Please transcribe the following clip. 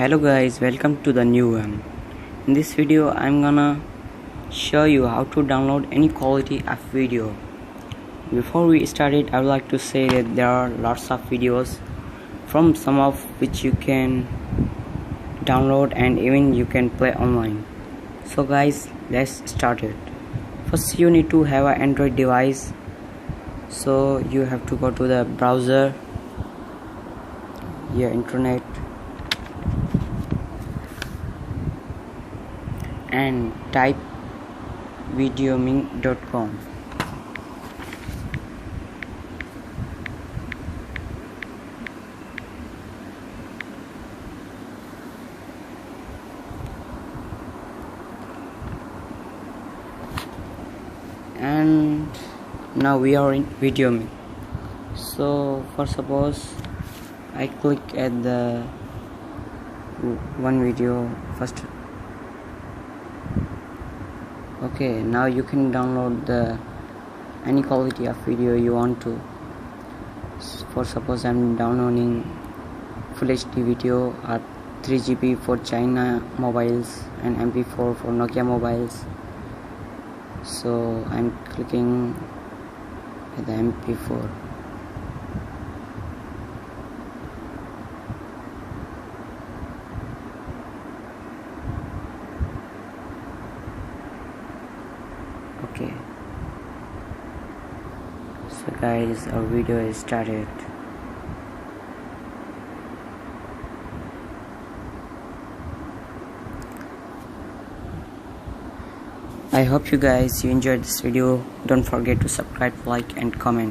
Hello guys, welcome to the new one. In this video I'm gonna show you how to download any quality of video. Before we start it, I would like to say that there are lots of videos from some of which you can download and even you can play online. So guys, let's start it. First you need to have an Android device. So you have to go to the browser, your internet, and type videoming.com. And now we are in videoming. So for suppose I click at the one video first. Okay, now you can download the any quality of video you want to. For suppose I'm downloading full HD video at 3GB for China mobiles and MP4 for Nokia mobiles. So I'm clicking at the MP4. Okay, so guys, our video is started. I hope you guys enjoyed this video. Don't forget to subscribe, like and comment.